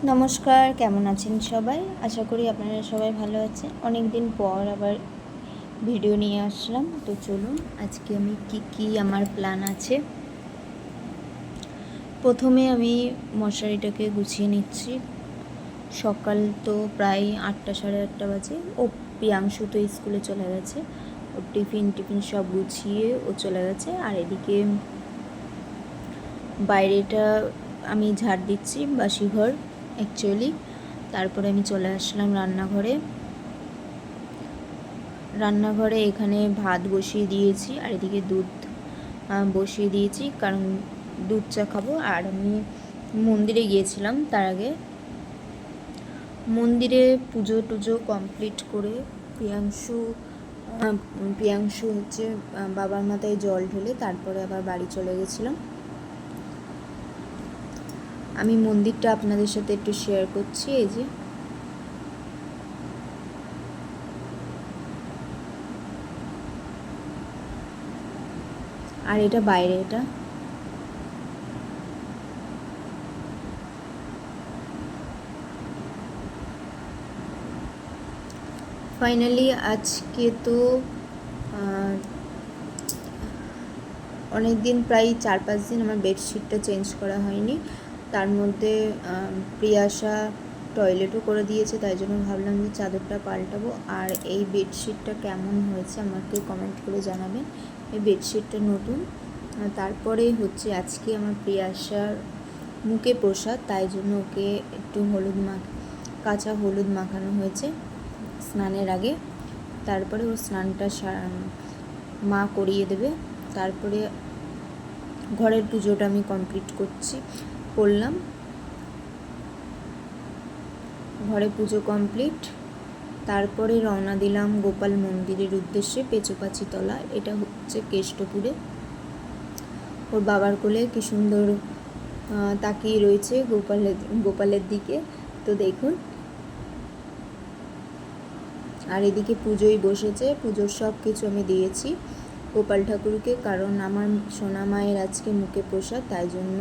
নমস্কার, কেমন আছেন সবাই? আশা করি আপনারা সবাই ভালো আছেন। অনেক দিন পর আবার ভিডিও নিয়ে আসলাম। তো চলুন আজকে আমি কি আমার প্ল্যান আছে। প্রথমে আমি মশারিটাকে গুছিয়ে নিচ্ছি। সকাল তো প্রায় 8টা সাড়ে 8টা বাজে। প্রিয়াংশু তো স্কুলে চলে গেছে। ওর টিফিন সব গুছিয়ে ও চলে গেছে। আর এদিকে বাইরেটা আমি ঝাড় দিচ্ছি, বাসি ঘর অ্যাকচুয়ালি। তারপরে আমি চলে আসলাম রান্নাঘরে এখানে ভাত বসিয়ে দিয়েছি আর এদিকে দুধ বসিয়ে দিয়েছি, কারণ দুধ চা খাবো। আর আমি মন্দিরে গিয়েছিলাম, তার আগে মন্দিরে পুজো টুজো কমপ্লিট করে প্রিয়াংশু হচ্ছে বাবার মাথায় জল ঢেলে তারপরে আবার বাড়ি চলে গেছিলাম। আমি মন্দিরটা আপনাদের সাথে একটু শেয়ার করছি। এই যে আর এটা বাইরে, এটা ফাইনালি আজকে তো অনেক দিন, প্রায় 4-5 দিন আমার বেডশিটটা চেঞ্জ করা হয়নি। তার মধ্যে প্রিয়াশা টয়লেটও করে দিয়েছে, তাই জন্য ভাবলাম যে চাদরটা পাল্টাবো। আর এই বেডশিটটা কেমন হয়েছে আমাকে কমেন্ট করে জানাবেন। এই বেডশিটটা নতুন। তারপরে হচ্ছে আজকে আমার প্রিয়াশার মুখে প্রসাদ, তাই জন্য ওকে একটু কাঁচা হলুদ মাখানো হয়েছে স্নানের আগে। তারপরে ওর স্নানটা মা করিয়ে দেবে। তারপরে ঘরের পুজোটা আমি কমপ্লিট করলাম। ঘরে পুজো কমপ্লিট, তারপরে রওনা দিলাম গোপাল মন্দিরের উদ্দেশ্যে, পেচোপাচিতলা। এটা হচ্ছে কেষ্টপুরে। ওর বাবার কোলে কি সুন্দর তাকিয়ে রয়েছে গোপালের দিকে, তো দেখুন। আর এদিকে পুজোই বসেছে, পুজোর সব কিছু আমি দিয়েছি গোপাল ঠাকুরকে, কারণ আমার সোনা মায়ের আজকে মুখে প্রসাদ, তাই জন্য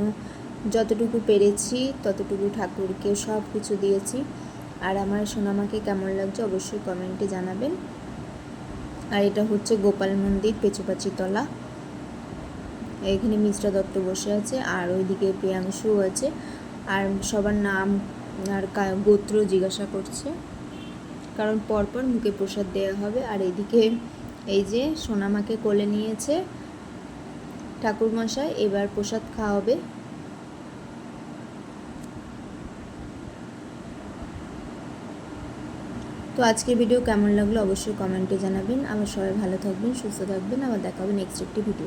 যতটুকু পেরেছি ততটুকু ঠাকুরকে সব কিছু দিয়েছি। আর আমার সোনামাকে কেমন লাগছে অবশ্যই কমেন্টে জানাবেন। আর এটা হচ্ছে গোপাল মন্দির, পেচোপাচিতলা। এখানে মিশ্রা দত্ত বসে আছে আর ওইদিকে প্রিয়াংশু আছে। আর সবার নাম আর গোত্র জিজ্ঞাসা করছে, কারণ পরপর মুখে প্রসাদ দেওয়া হবে। আর এদিকে এই যে সোনামাকে কোলে নিয়েছে ঠাকুরমশাই, এবার প্রসাদ খাওয়া হবে। তো আজকের ভিডিও কেমন লাগলো অবশ্যই কমেন্টে জানাবেন। আবার সবাই ভালো থাকবেন, সুস্থ থাকবেন। আবার দেখা হবে নেক্সট একটি ভিডিও।